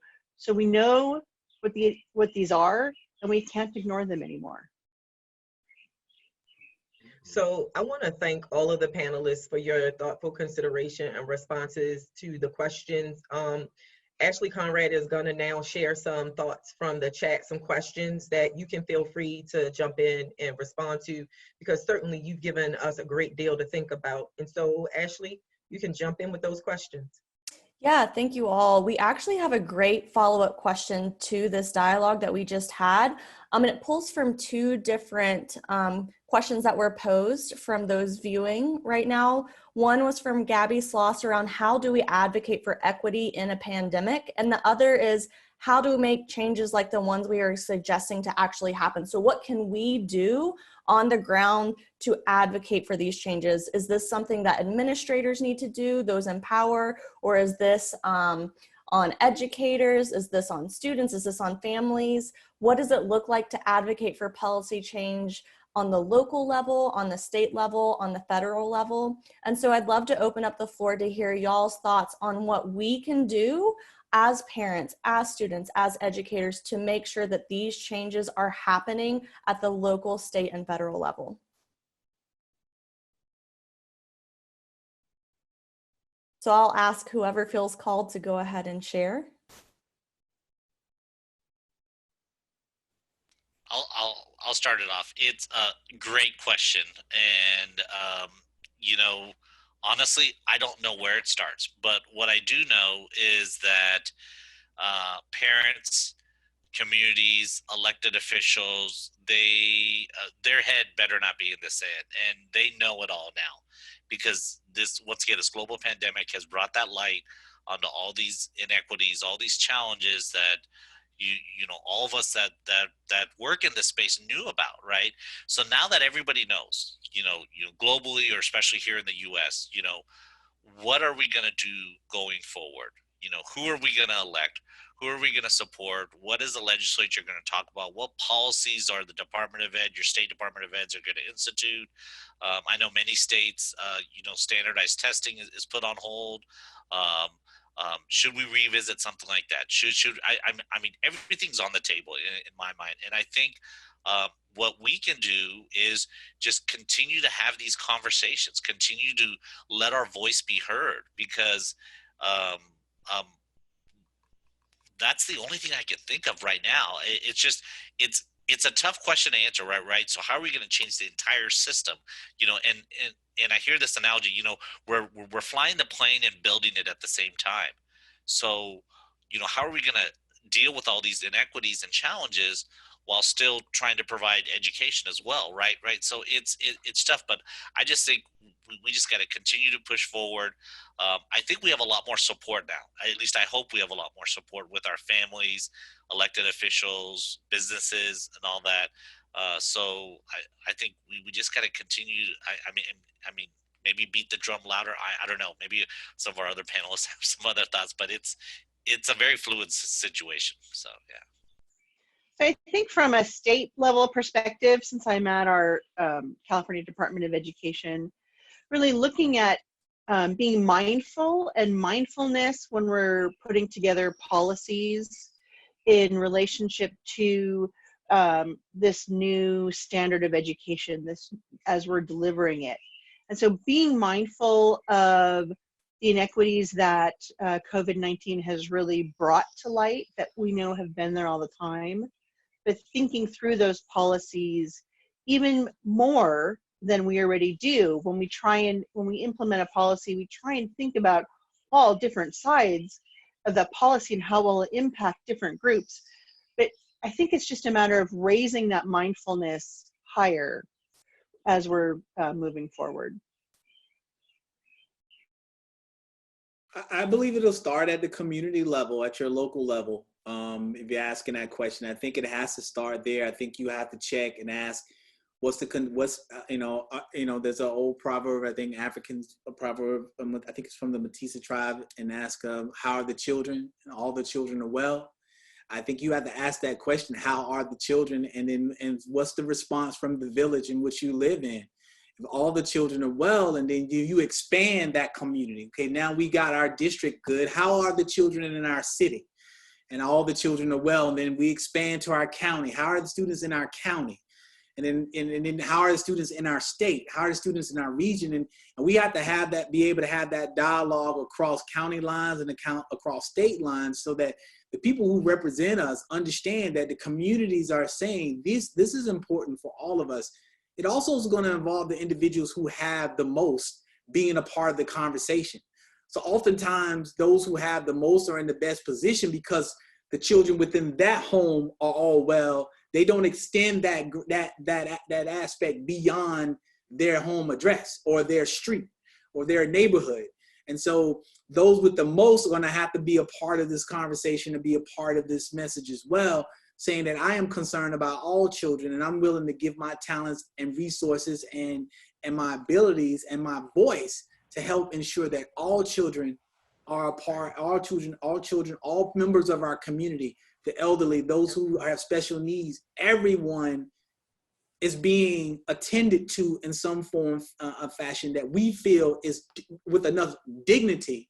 we know what these are, and we can't ignore them anymore. So I want to thank all of the panelists for your thoughtful consideration and responses to the questions. Ashley Conrad is going to now share some thoughts from the chat, some questions that you can feel free to jump in and respond to, because certainly you've given us a great deal to think about. And so, Ashley, you can jump in with those questions. Yeah, thank you all. We actually have a great follow-up question to this dialogue that we just had. And it pulls from two different questions that were posed from those viewing right now. One was from Gabby Sloss around how do we advocate for equity in a pandemic? And the other is how do we make changes like the ones we are suggesting to actually happen? So what can we do on the ground to advocate for these changes? Is this something that administrators need to do, those in power, or is this on educators? Is this on students? Is this on families? What does it look like to advocate for policy change on the local level, on the state level, on the federal level? And so I'd love to open up the floor to hear y'all's thoughts on what we can do as parents, as students, as educators to make sure that these changes are happening at the local, state, and federal level. So I'll ask whoever feels called to go ahead and share. I'll start it off. It's a great question, and honestly, I don't know where it starts, but what I do know is that parents, communities, elected officials, their head better not be in the sand, and they know it all now, because this global pandemic has brought that light onto all these inequities, all these challenges that all of us that work in this space knew about, right? So now that everybody knows, globally, or especially here in the US, what are we going to do going forward? Who are we going to elect? Who are we going to support? What is the legislature going to talk about? What policies are the Department of Ed, your state Department of Eds are going to institute? I know many states, standardized testing is put on hold. Should we revisit something like that? I mean, everything's on the table in my mind. And I think what we can do is just continue to have these conversations, continue to let our voice be heard, because that's the only thing I can think of right now. It's a tough question to answer, right? So how are we going to change the entire system? And I hear this analogy, we're flying the plane and building it at the same time. So, how are we going to deal with all these inequities and challenges while still trying to provide education as well, right? So it's tough, but I just think we just got to continue to push forward. I think we have a lot more support now. At least I hope we have a lot more support with our families, elected officials, businesses, and all that. So I think we just got to continue. I mean, maybe beat the drum louder. I don't know. Maybe some of our other panelists have some other thoughts, but it's a very fluid situation. So yeah. So I think from a state level perspective, since I'm at our California Department of Education, really looking at being mindful and mindfulness when we're putting together policies in relationship to this new standard of education, this as we're delivering it. And so being mindful of the inequities that COVID-19 has really brought to light that we know have been there all the time, but thinking through those policies even more than we already do. When we implement a policy, we try and think about all different sides of that policy and how will it impact different groups. But I think it's just a matter of raising that mindfulness higher as we're moving forward. I believe it'll start at the community level, at your local level. If you're asking that question, I think it has to start there. I think you have to check and ask, there's an old proverb, I think a proverb, I think it's from the Matisa tribe, and ask, how are the children? And all the children are well. I think you have to ask that question, how are the children? And what's the response from the village in which you live in? If all the children are well, and then you expand that community. Okay, now we got our district good. How are the children in our city? And all the children are well, and then we expand to our county. How are the students in our county? And then how are the students in our state? How are the students in our region? And we have to be able to have that dialogue across county lines and across state lines, so that the people who represent us understand that the communities are saying this is important for all of us. It also is going to involve the individuals who have the most being a part of the conversation. So oftentimes those who have the most are in the best position because the children within that home are all well. They don't extend that aspect beyond their home address or their street or their neighborhood. And so those with the most are going to have to be a part of this conversation and be a part of this message as well, saying that I am concerned about all children, and I'm willing to give my talents and resources and my abilities and my voice to help ensure that all children are a part, all members of our community, the elderly, those who have special needs, everyone is being attended to in some form of fashion that we feel is with enough dignity,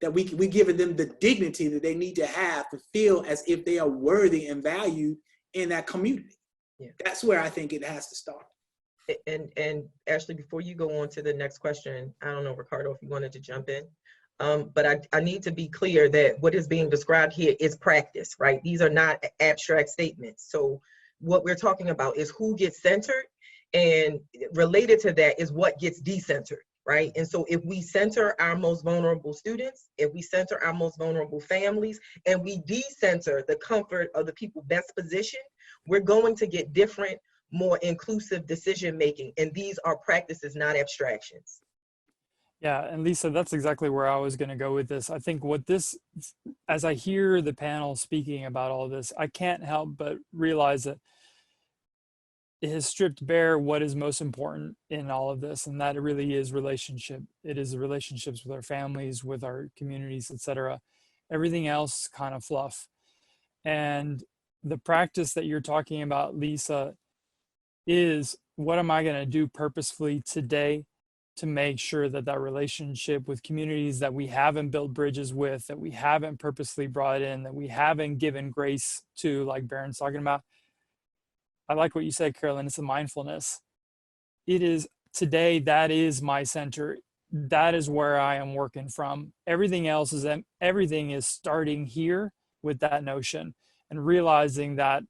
that we giving them the dignity that they need to have to feel as if they are worthy and valued in that community. Yeah. That's where I think it has to start. And Ashley, before you go on to the next question, I don't know, Ricardo, if you wanted to jump in, but I need to be clear that what is being described here is practice, right? These are not abstract statements. So what we're talking about is who gets centered, and related to that is what gets decentered. Right? And so if we center our most vulnerable students, if we center our most vulnerable families, and we decenter the comfort of the people best positioned, we're going to get different, more inclusive decision making. And these are practices, not abstractions. Yeah, and Lisa, that's exactly where I was going to go with this. I think as I hear the panel speaking about all this, I can't help but realize that it has stripped bare what is most important in all of this, and that it really is relationship. It is the relationships with our families, with our communities, etc. Everything else kind of fluff. And the practice that you're talking about, Lisa, is what am I going to do purposefully today to make sure that that relationship with communities that we haven't built bridges with, that we haven't purposely brought in, that we haven't given grace to, like Baron's talking about. I like what you said, Carolyn, it's a mindfulness. It is today, that is my center. That is where I am working from. Everything is starting here with that notion, and realizing that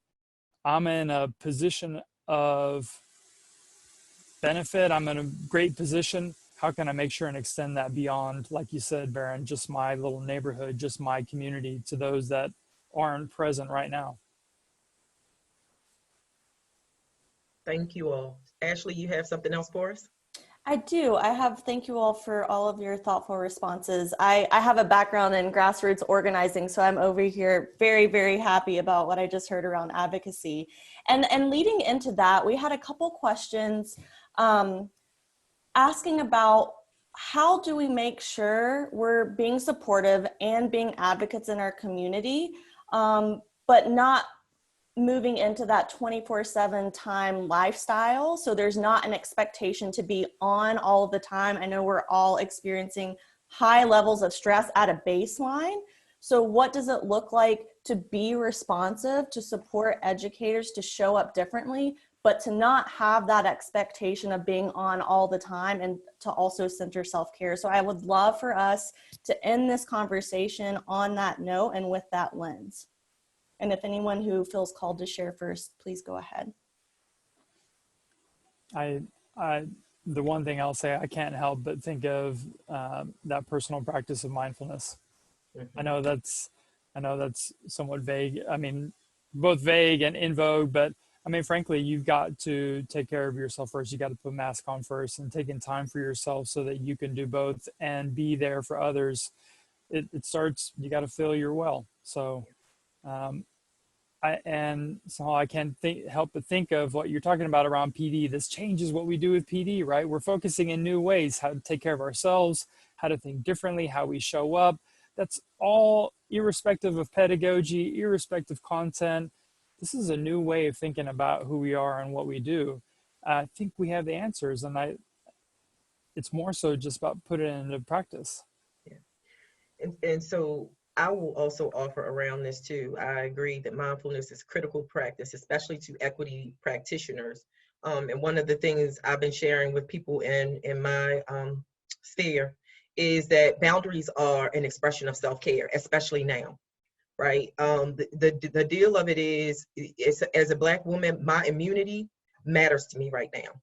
I'm in a position of benefit. I'm in a great position. How can I make sure and extend that beyond, like you said, Baron, just my little neighborhood, just my community, to those that aren't present right now? Thank you all. Ashley, you have something else for us? I do. Thank you all for all of your thoughtful responses. I have a background in grassroots organizing, so I'm over here very, very happy about what I just heard around advocacy. And leading into that, we had a couple questions asking about how do we make sure we're being supportive and being advocates in our community, but not moving into that 24/7 time lifestyle. So there's not an expectation to be on all of the time. I know we're all experiencing high levels of stress at a baseline. So what does it look like to be responsive, to support educators to show up differently, but to not have that expectation of being on all the time, and to also center self-care? So I would love for us to end this conversation on that note and with that lens. And if anyone who feels called to share first, please go ahead. The one thing I'll say, I can't help but think of that personal practice of mindfulness. Mm-hmm. I know that's somewhat vague. I mean, both vague and in vogue, but I mean, frankly, you've got to take care of yourself first. You got to put mask on first, and taking time for yourself so that you can do both and be there for others. It starts, you got to feel you're well. So, I can't help but think of what you're talking about around PD. This changes what we do with PD, right? We're focusing in new ways, how to take care of ourselves, how to think differently, how we show up. That's all irrespective of pedagogy, irrespective of content. This is a new way of thinking about who we are and what we do. I think we have the answers, and it's more so just about putting it into practice. Yeah. And so I will also offer around this too. I agree that mindfulness is critical practice, especially to equity practitioners. And one of the things I've been sharing with people in my sphere is that boundaries are an expression of self-care, especially now, right? The deal of it is, as a Black woman, my immunity matters to me right now.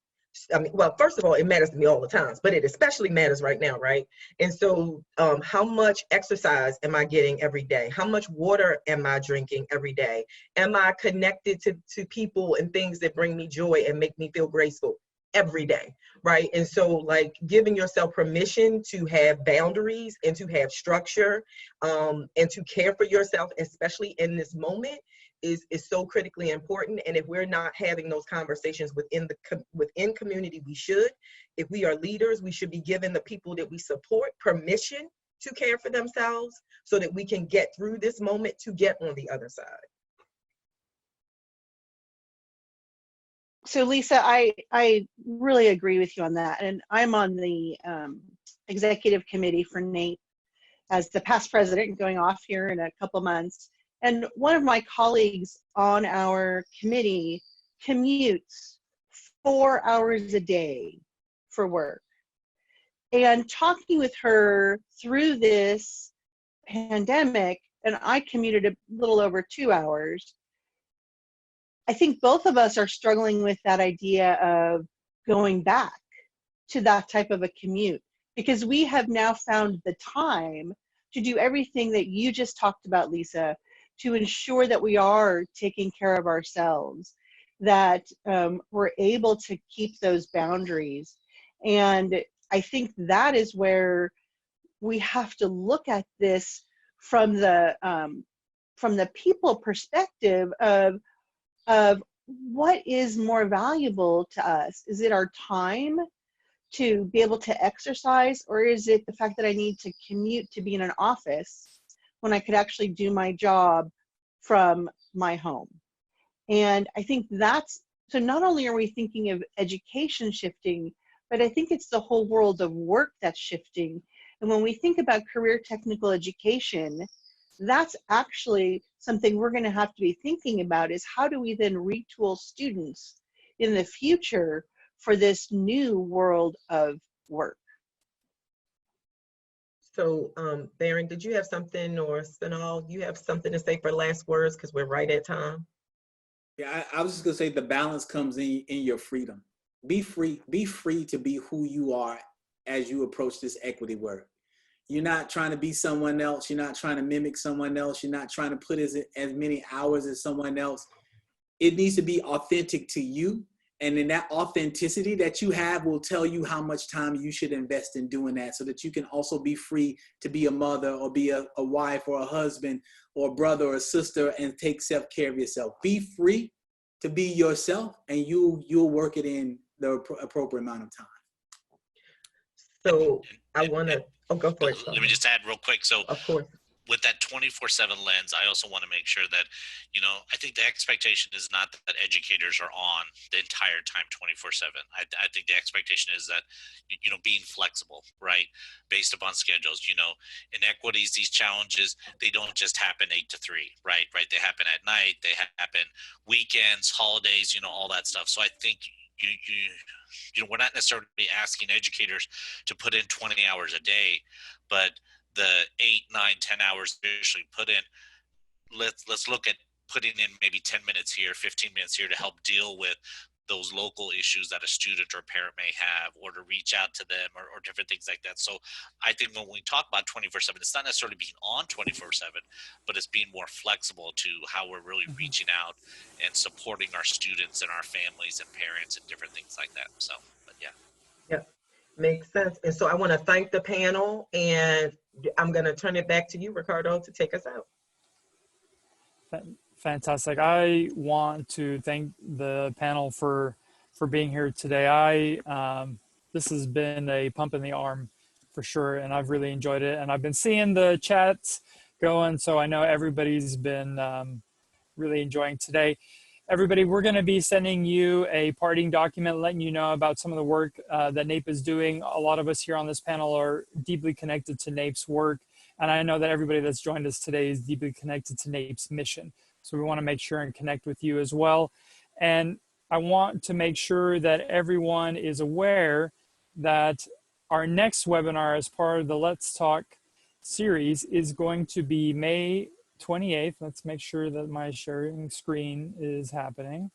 I mean, well, first of all, it matters to me all the time, but it especially matters right now, right? And so how much exercise am I getting every day? How much water am I drinking every day? Am I connected to people and things that bring me joy and make me feel graceful every day, right? And so, like, giving yourself permission to have boundaries and to have structure and to care for yourself, especially in this moment, is so critically important. And if we're not having those conversations within community, we should. If we are leaders, we should be giving the people that we support permission to care for themselves so that we can get through this moment to get on the other side. So Lisa, I really agree with you on that. And I'm on the executive committee for NAPE as the past president, going off here in a couple months. And one of my colleagues on our committee commutes 4 hours a day for work. And talking with her through this pandemic, and I commuted a little over 2 hours, I think both of us are struggling with that idea of going back to that type of a commute, because we have now found the time to do everything that you just talked about, Lisa, to ensure that we are taking care of ourselves, that we're able to keep those boundaries. And I think that is where we have to look at this from the people perspective of what is more valuable to us. Is it our time to be able to exercise, or is it the fact that I need to commute to be in an office when I could actually do my job from my home? And I think that's, so not only are we thinking of education shifting, but I think it's the whole world of work that's shifting. And when we think about career technical education, that's actually something we're going to have to be thinking about, is how do we then retool students in the future for this new world of work? So, Baron, did you have something, or Snehal, you have something to say for last words, because we're right at time? Yeah, I was just gonna say the balance comes in your freedom. Be free to be who you are as you approach this equity work. You're not trying to be someone else. You're not trying to mimic someone else. You're not trying to put as many hours as someone else. It needs to be authentic to you. And then that authenticity that you have will tell you how much time you should invest in doing that, so that you can also be free to be a mother, or be a wife, or a husband, or a brother, or a sister, and take self-care of yourself. Be free to be yourself, and you'll work it in the appropriate amount of time. So I want to, go for it. Let me just add real quick. So of course, with that 24/7 lens, I also want to make sure that, I think the expectation is not that educators are on the entire time 24/7. I think the expectation is that, being flexible, right, based upon schedules. Inequities, these challenges, they don't just happen 8 to 3, right? They happen at night, they happen weekends, holidays, all that stuff. So I think we're not necessarily asking educators to put in 20 hours a day, but the 8, 9, 10 hours usually put in, let's look at putting in maybe 10 minutes here, 15 minutes here to help deal with those local issues that a student or parent may have, or to reach out to them, or different things like that. So I think when we talk about 24/7, it's not necessarily being on 24/7, but it's being more flexible to how we're really reaching out and supporting our students and our families and parents and different things like that. So, but yeah. Yeah, makes sense. And so I want to thank the panel, and I'm going to turn it back to you, Ricardo, to take us out. Fantastic. I want to thank the panel for being here today. This has been a pump in the arm for sure, and I've really enjoyed it. And I've been seeing the chats going, so I know everybody's been really enjoying today. Everybody, we're going to be sending you a parting document letting you know about some of the work that NAPE is doing. A lot of us here on this panel are deeply connected to NAPE's work, and I know that everybody that's joined us today is deeply connected to NAPE's mission. So we want to make sure and connect with you as well. And I want to make sure that everyone is aware that our next webinar as part of the Let's Talk series is going to be May 28th. Let's make sure that my sharing screen is happening.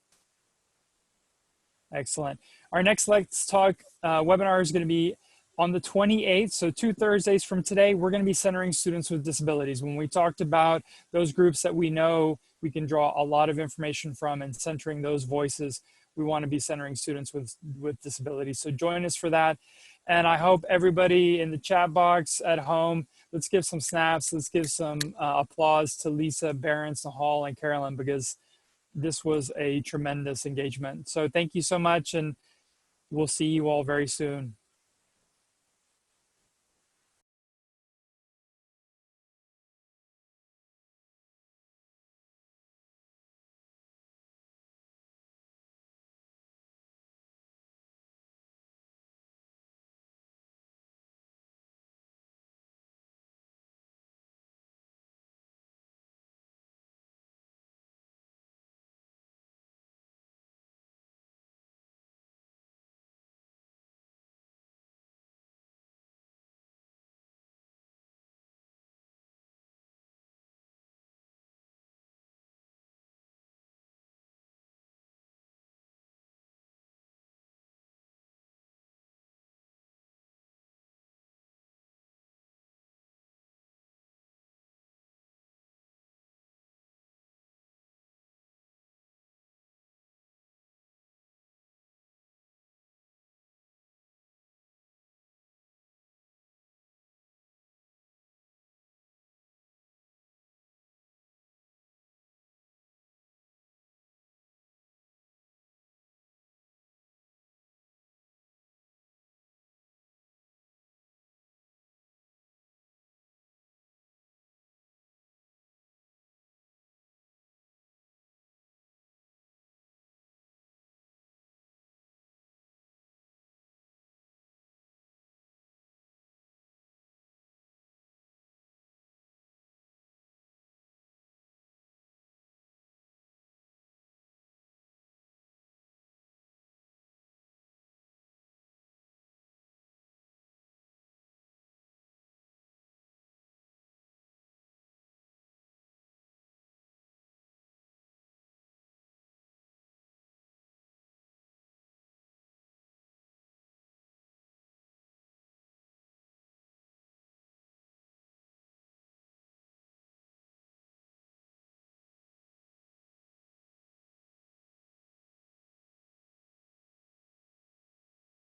Excellent. Our next Let's Talk webinar is going to be on the 28th, so 2 Thursdays from today. We're going to be centering students with disabilities. When we talked about those groups that we know we can draw a lot of information from and centering those voices, we want to be centering students with disabilities. So join us for that. And I hope everybody in the chat box at home, let's give some snaps, let's give some applause to Lisa, Barron, Snehal, and Carolyn, because this was a tremendous engagement. So thank you so much, and we'll see you all very soon.